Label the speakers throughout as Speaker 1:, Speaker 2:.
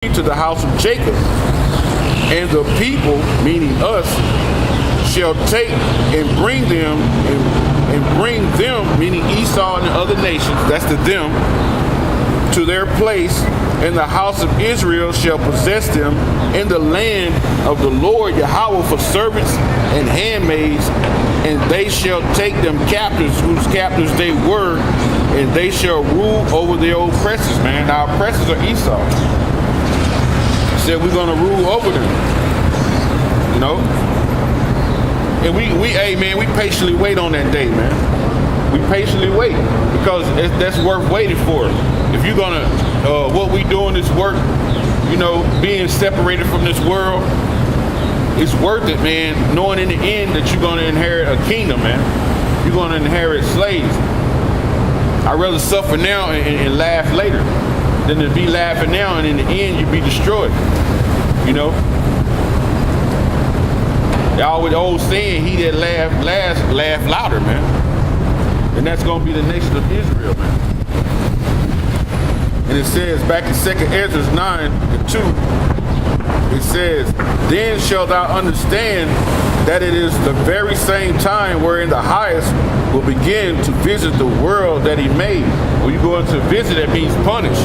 Speaker 1: to the house of Jacob, and the people, meaning us, shall take and bring them, meaning Esau and the other nations, that's the them, to their place, and the house of Israel shall possess them in the land of the Lord Yahweh for servants and handmaids, and they shall take them captives, whose captives they were, and they shall rule over their oppressors, man. Our oppressors are Esau. Said we're gonna rule over them, you know. And we patiently wait on that day, man. We patiently wait because that's worth waiting for. If you're gonna, what we doing is work, you know, being separated from this world, it's worth it, man. Knowing in the end that you're gonna inherit a kingdom, man. You're gonna inherit slaves. I'd rather suffer now and laugh later than to be laughing now and in the end you be destroyed. You know? The old saying, he that laugh last, laugh louder, man. And that's gonna be the nation of Israel, man. And it says back in 2nd Ezra 9:2, it says, then shalt thou understand that it is the very same time wherein the highest will begin to visit the world that he made. When you go into visit, that means punish.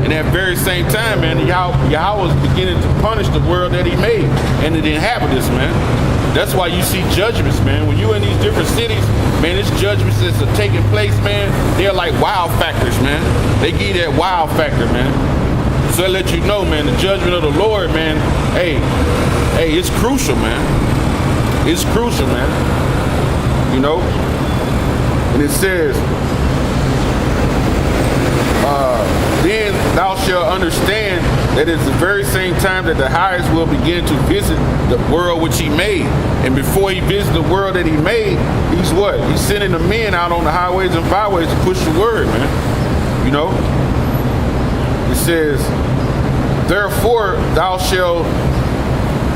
Speaker 1: And at very same time, man, Yahweh is beginning to punish the world that he made and the inhabitants, man. That's why you see judgments, man. When you're in these different cities, man, these judgments that's taking place, man, they're like wow factors, man. They give you that wow factor, man. So I let you know, man, the judgment of the Lord, man, hey, it's crucial, man. It's crucial, man. You know? And it says, then thou shalt understand that it's the very same time that the highest will begin to visit the world which he made. And before he visits the world that he made, he's what? He's sending the men out on the highways and byways to push the word, man. You know? It says, therefore thou shalt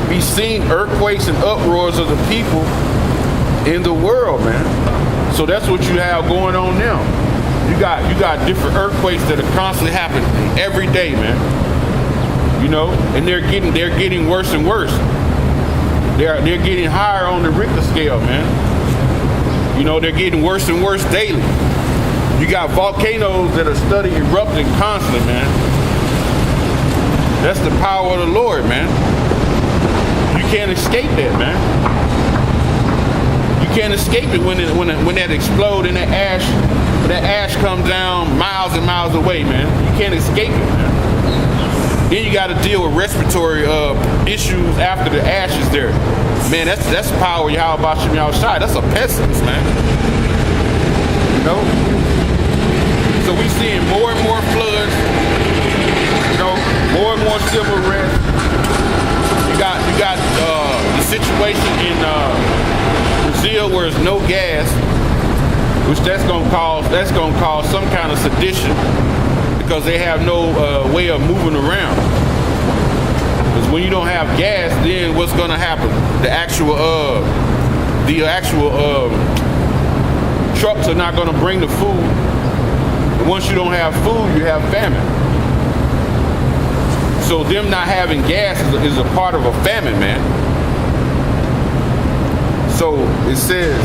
Speaker 1: be seen earthquakes and uproars of the people in the world, man. So that's what you have going on now. You got different earthquakes that are constantly happening every day, man. You know, and they're getting worse and worse. They're getting higher on the Richter scale, man. You know, they're getting worse and worse daily. You got volcanoes that are studying erupting constantly, man. That's the power of the Lord, man. You can't escape that, man. You can't escape it when that explodes and that ash comes down miles and miles away, man. You can't escape it, man. Then you got to deal with respiratory issues after the ash is there. Man, that's the power of Yahweh Bashim Yahushai. That's a pestilence, man. You know? So we seeing more and more floods, you know, more and more civil unrest. You got the situation in Brazil where there's no gas, which that's gonna cause some kind of sedition because they have no way of moving around. Because when you don't have gas, then what's gonna happen? The actual trucks are not gonna bring the food. And once you don't have food, you have famine. So them not having gas is a part of a famine, man. So it says,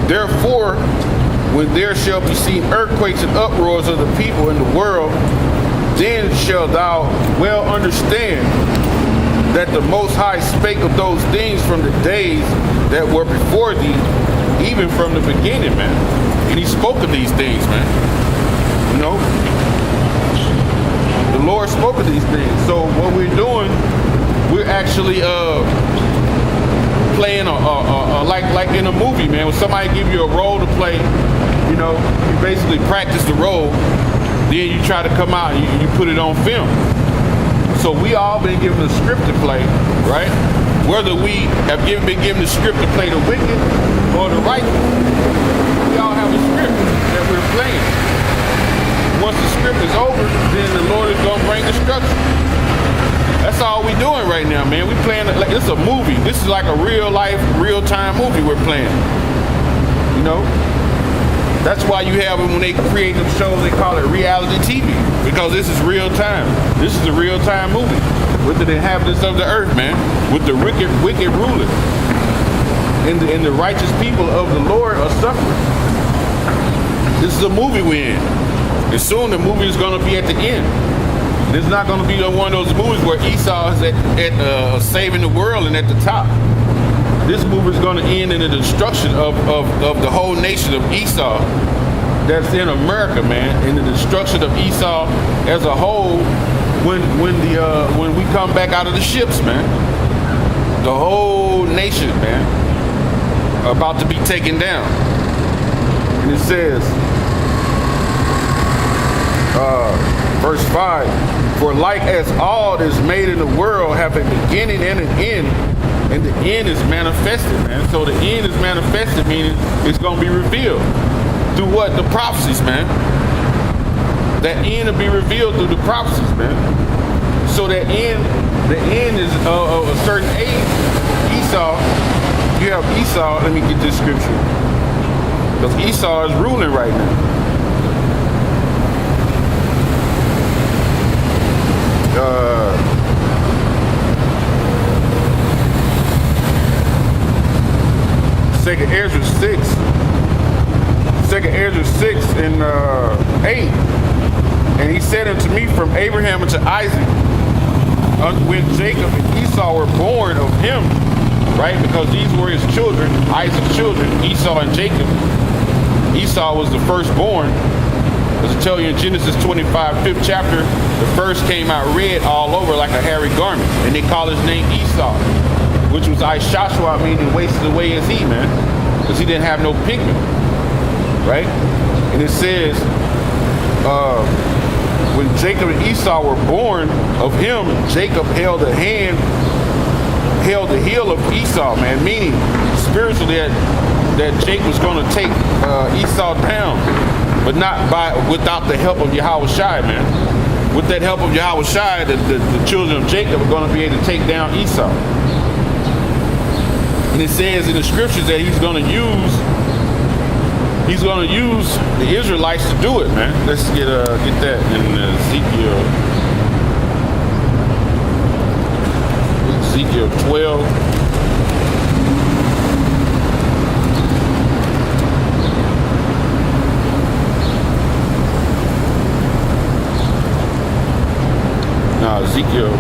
Speaker 1: therefore, when there shall be seen earthquakes and uproars of the people in the world, then shalt thou well understand that the Most High spake of those things from the days that were before thee, even from the beginning, man. And he spoke of these things, man. You know? The Lord spoke of these things. So what we're doing, we're actually playing like in a movie, man. When somebody give you a role to play, you know, you basically practice the role, then you try to come out and you put it on film. So we all been given a script to play, right? Whether we have been given the script to play the wicked or the righteous, we all have a script that we're playing. Once the script is over, then the Lord is going to bring destruction. That's all we doing right now, man. We playing like it's a movie. This is like a real life, real time movie we're playing. You know? That's why you have when they create them shows, they call it reality TV, because this is real time. This is a real time movie with the inhabitants of the earth, man, with the wicked rulers, and the righteous people of the Lord are suffering. This is a movie we're in, and soon the movie is going to be at the end. This is not going to be one of those movies where Esau is at saving the world and at the top. This movie is going to end in the destruction of the whole nation of Esau that's in America, man, in the destruction of Esau as a whole when we come back out of the ships, man. The whole nation, man, about to be taken down. And it says, verse 5, for like as all is made in the world have a beginning and an end, and the end is manifested, man. So the end is manifested, meaning it's going to be revealed. Through what? The prophecies, man. That end will be revealed through the prophecies, man. So the end is of a certain age. Esau, you have Esau, let me get this scripture. Because Esau is ruling right now. 2nd Ezra 6 and 8. And he said unto me, from Abraham unto Isaac, when Jacob and Esau were born of him, right? Because these were his children, Isaac's children, Esau and Jacob. Esau was the firstborn. As I tell you in Genesis 25, 5th chapter, the first came out red all over like a hairy garment. And they call his name Esau, which was Ishashua, meaning wasted away as he, man. Because he didn't have no pigment, right? And it says, when Jacob and Esau were born of him, Jacob held the heel of Esau, man, meaning spiritually that Jacob was going to take Esau down, but not without the help of Yahweh Shai, man. With that help of Yahweh Shai, the children of Jacob are going to be able to take down Esau. And it says in the scriptures that he's going to use the Israelites to do it, man. Let's get that in Ezekiel 12. No, Ezekiel,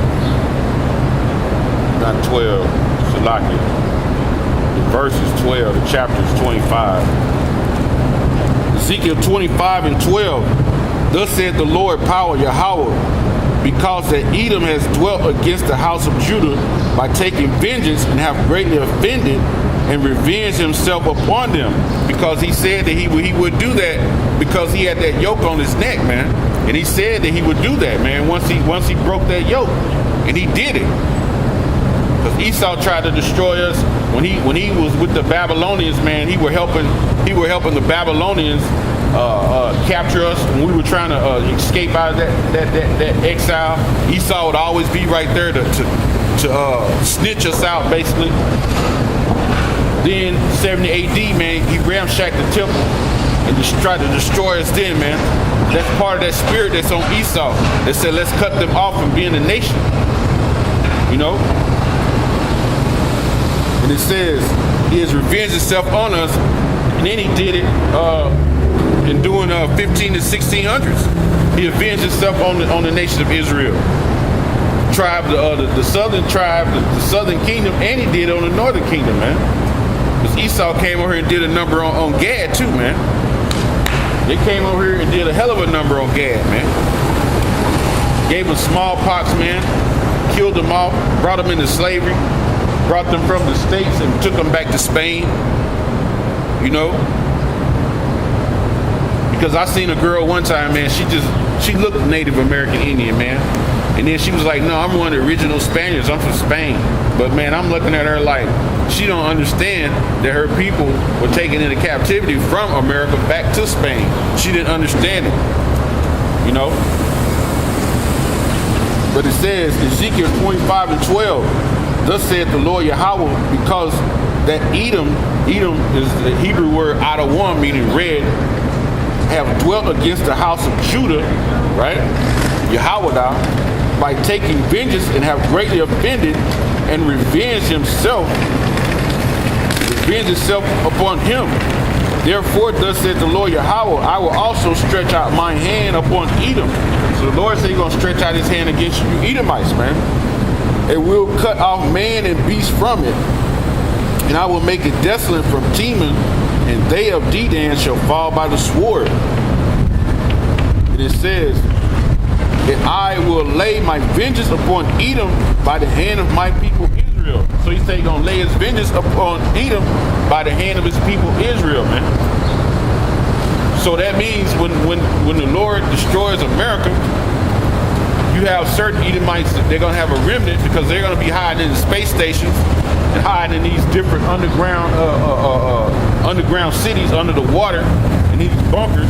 Speaker 1: not 12, Shalakia. The verse is 12, the chapter is 25. Ezekiel 25 and 12. Thus said the Lord power Yahweh, because that Edom has dwelt against the house of Judah by taking vengeance and have greatly offended and revenged himself upon them, because he said that he would do that because he had that yoke on his neck, man. And he said that he would do that, man, once he broke that yoke. And he did it. Because Esau tried to destroy us when he was with the Babylonians, man. He were helping the Babylonians capture us when we were trying to escape out of that exile. Esau would always be right there to snitch us out, basically. Then 70 AD, man, he ramshacked the temple and just tried to destroy us then, man. That's part of that spirit that's on Esau that said, let's cut them off from being a nation. You know? And it says, he has revenged himself on us, and then he did it in doing 15 to 1600s. He avenged himself on the nation of Israel. The southern tribe, the southern kingdom, and he did it on the northern kingdom, man. Because Esau came over here and did a number on Gad too, man. They came over here and did a hell of a number on Gad, man. Gave them smallpox, man. Killed them off, brought them into slavery, brought them from the States and took them back to Spain. You know? Because I seen a girl one time, man, she looked Native American Indian, man. And then she was like, no, I'm one of the original Spaniards. I'm from Spain. But, man, I'm looking at her like she don't understand that her people were taken into captivity from America back to Spain. She didn't understand it, you know? But it says, Ezekiel 25 and 12, thus said the Lord Yahweh, because that Edom is the Hebrew word Adawam, meaning red, have dwelt against the house of Judah, right? Yahweh, by taking vengeance and have greatly offended and revenge himself upon him. Therefore, thus said the Lord Yahweh, I will also stretch out my hand upon Edom. So the Lord said he's going to stretch out his hand against you Edomites, man. And will cut off man and beast from it. And I will make it desolate from Teman, and they of Dedan shall fall by the sword. And it says, and I will lay my vengeance upon Edom by the hand of my people Israel. So he said he's going to lay his vengeance upon Edom by the hand of his people Israel, man. So that means when the Lord destroys America, you have certain Edomites, they're going to have a remnant because they're going to be hiding in the space stations and hiding in these different underground cities under the water in these bunkers.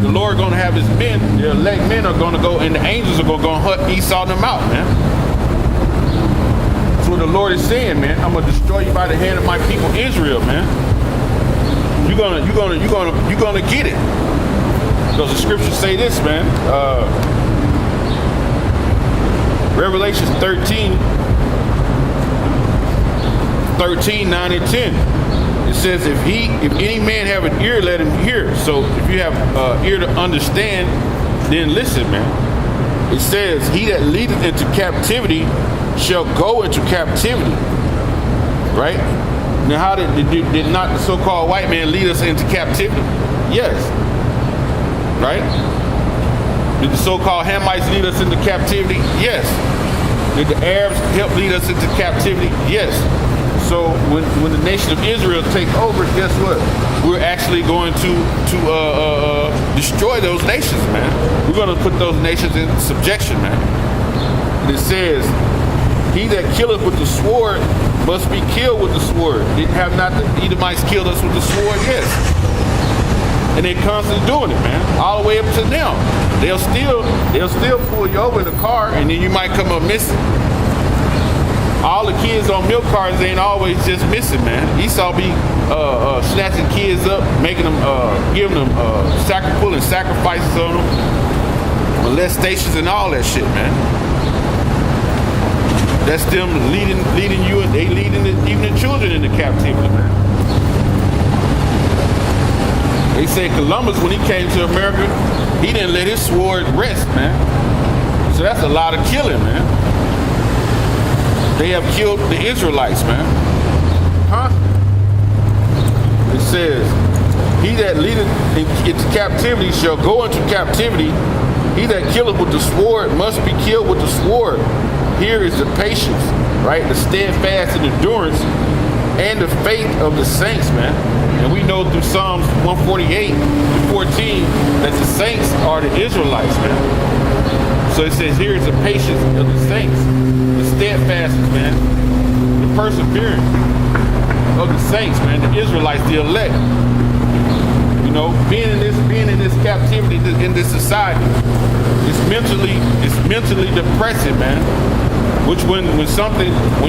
Speaker 1: The Lord going to have his men, the elect men are going to go, and the angels are going to go and hunt Esau and them out, man. That's what the Lord is saying, man. I'm going to destroy you by the hand of my people Israel, man. You're gonna get it. Because the scriptures say this, man. Revelation 13, 9 and 10. It says, if any man have an ear, let him hear. So if you have ear to understand, then listen, man. It says, he that leadeth into captivity shall go into captivity. Right? Now, how did not the so-called white man lead us into captivity? Yes. Right? Did the so-called Hamites lead us into captivity? Yes. Did the Arabs help lead us into captivity? Yes. So when the nation of Israel take over, guess what? We're actually going to destroy those nations, man. We're going to put those nations in subjection, man. And it says, he that killeth with the sword must be killed with the sword. Have not the Edomites killed us with the sword? Yes. And they're constantly doing it, man. All the way up to now. They'll still pull you over in the car, and then you might come up missing. All the kids on milk cartons ain't always just missing, man. Esau be snatching kids up, making them, giving them, pulling sacrifices on them, molestations and all that shit, man. That's them leading you, and they leading even the children into captivity, man. They say Columbus, when he came to America, he didn't let his sword rest, man. So that's a lot of killing, man. They have killed the Israelites, man. Huh? It says, he that leadeth into captivity shall go into captivity. He that killeth with the sword must be killed with the sword. Here is the patience, right? The steadfast and endurance and the faith of the saints, man. And we know through Psalms 148 to 14 that the saints are the Israelites, man. So it says here is the patience of the saints, the steadfastness, man, the perseverance of the saints, man, the Israelites, the elect. You know, being in this captivity in this society, it's mentally depressing, man. Which when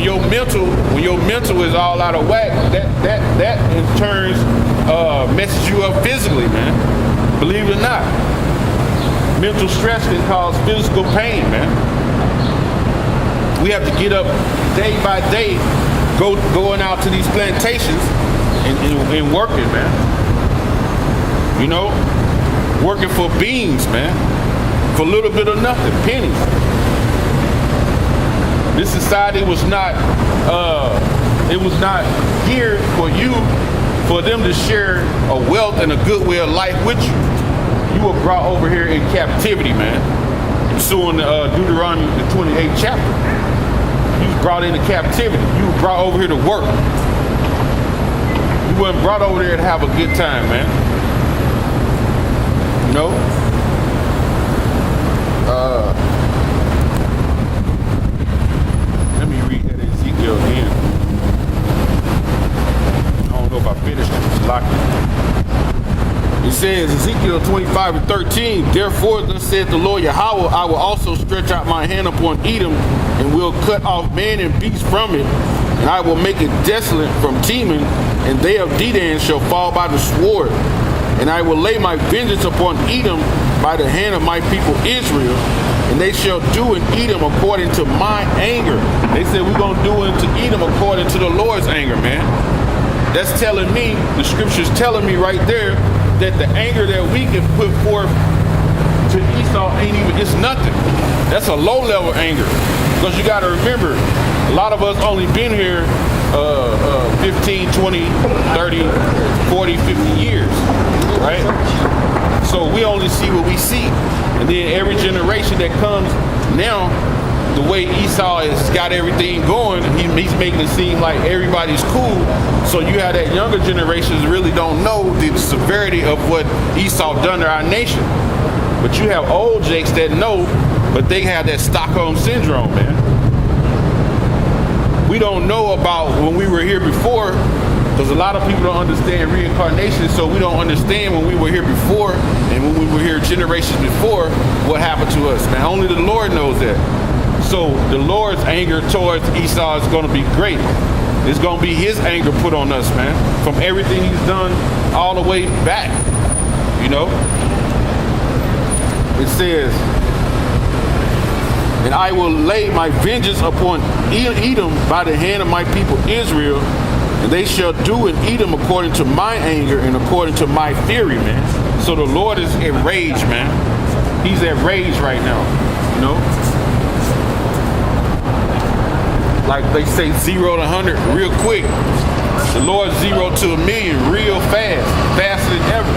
Speaker 1: your mental is all out of whack, that in turns messes you up physically, man. Believe it or not. Mental stress can cause physical pain, man. We have to get up day by day, going out to these plantations and working, man. You know, working for beans, man, for a little bit of nothing, pennies. This society was not geared for them to share a wealth and a good way of life with you. You were brought over here in captivity, man. Pursuing Deuteronomy, the 28th chapter. You was brought into captivity. You were brought over here to work. You weren't brought over there to have a good time, man. You know? Let me read that Ezekiel again. I don't know if I finished it. It's locked in. It says, Ezekiel 25:13, therefore thus saith the Lord Yahweh, I will also stretch out my hand upon Edom, and will cut off man and beast from it, and I will make it desolate from Teman, and they of Dedan shall fall by the sword. And I will lay my vengeance upon Edom by the hand of my people Israel, and they shall do in Edom according to my anger. They said we're going to do unto Edom according to the Lord's anger, man. That's telling me, the scripture's telling me right there, that the anger that we can put forth to Esau ain't even, it's nothing. That's a low level anger. Because you got to remember, a lot of us only been here 15, 20, 30, 40, 50 years, right? So we only see what we see. And then every generation that comes now, the way Esau has got everything going, he's making it seem like everybody's cool. So you have that younger generations really don't know the severity of what Esau done to our nation. But you have old jakes that know, but they have that Stockholm syndrome, man. We don't know about when we were here before, because a lot of people don't understand reincarnation, so we don't understand when we were here before and when we were here generations before, what happened to us, man. Only the Lord knows that. So the Lord's anger towards Esau is going to be great. It's going to be his anger put on us, man, from everything he's done all the way back, you know. It says, and I will lay my vengeance upon Edom by the hand of my people Israel, and they shall do in Edom according to my anger and according to my fury, man. So the Lord is enraged, man. He's enraged right now, you know. Like they say, 0 to 100 real quick. The Lord 0 to 1,000,000 real fast, faster than ever.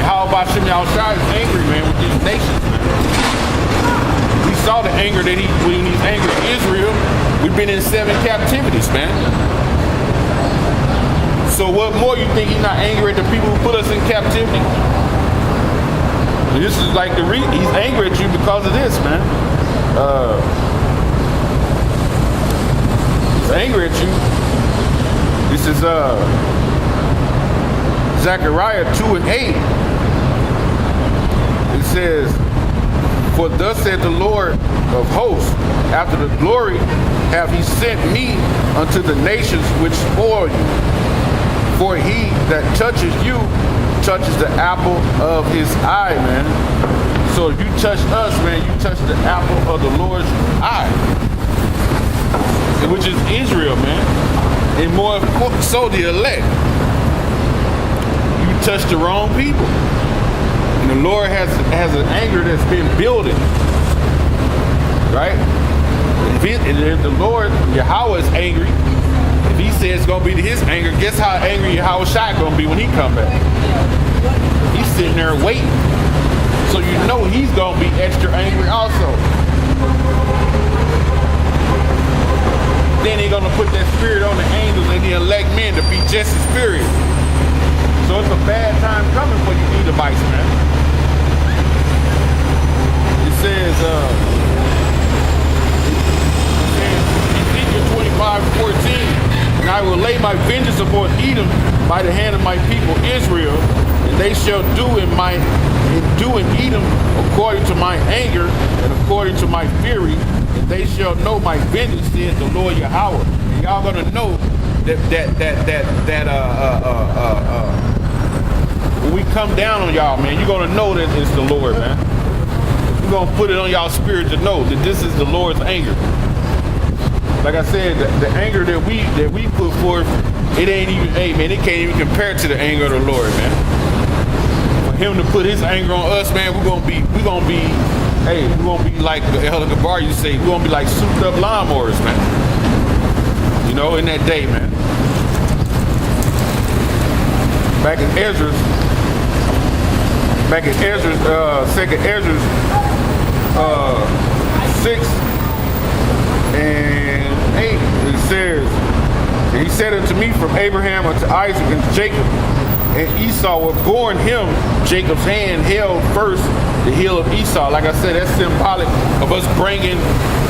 Speaker 1: Yahweh Shem Yahushua is angry, man, with these nations, man. We saw the anger that when he's angry at Israel. We've been in 7 captivities, man. So what more you think he's not angry at the people who put us in captivity? This is like he's angry at you because of this, man. He's angry at you. This is Zechariah 2 and 8. It says, for thus said the Lord of hosts, after the glory have he sent me unto the nations which spoil you. For he that touches you touches the apple of his eye, man. So if you touch us, man, you touch the apple of the Lord's eye, which is Israel, man. And more so the elect. You touch the wrong people. And the Lord has an anger that's been building. Right? If the Lord, Yahweh, is angry, if he says it's going to be his anger, guess how angry Yahweh Shai going to be when he come back? He's sitting there waiting. So you know he's going to be extra angry also. Then he's going to put that spirit on the angels and the elect men to be just as spirit. So it's a bad time coming for you Edomites, man. It says, Ezekiel 25:14, and I will lay my vengeance upon Edom by the hand of my people Israel, and they shall do in Edom according to my anger and according to my fury, and they shall know my vengeance, says the Lord Yahweh. And y'all gonna know that when we come down on y'all, man, you're gonna know that it's the Lord, man. We're gonna put it on y'all spirit to know that this is the Lord's anger. Like I said, the anger that we put forth, it ain't even, hey man, it can't even compare to the anger of the Lord, man. For him to put his anger on us, man, we're gonna be like El Gabar used to say, we're gonna be like souped up lawnmowers, man. You know, in that day, man. Back in Ezra's, second Ezra's 6 and 8, it says, and he said unto me, from Abraham unto Isaac and Jacob and Esau were born him, Jacob's hand held first the heel of Esau. Like I said, that's symbolic of us bringing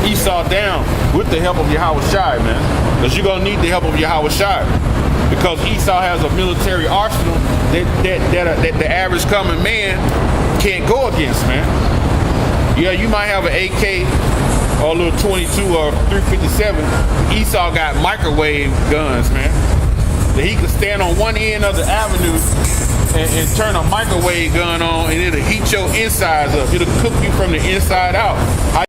Speaker 1: Esau down with the help of Yahweh Shai, man. Because you're going to need the help of Yahweh Shai. Because Esau has a military arsenal that the average common man can't go against, man. Yeah, you might have an AK or a little 22 or 357. Esau got microwave guns, man. That he could stand on one end of the avenue and turn a microwave gun on, and it'll heat your insides up. It'll cook you from the inside out.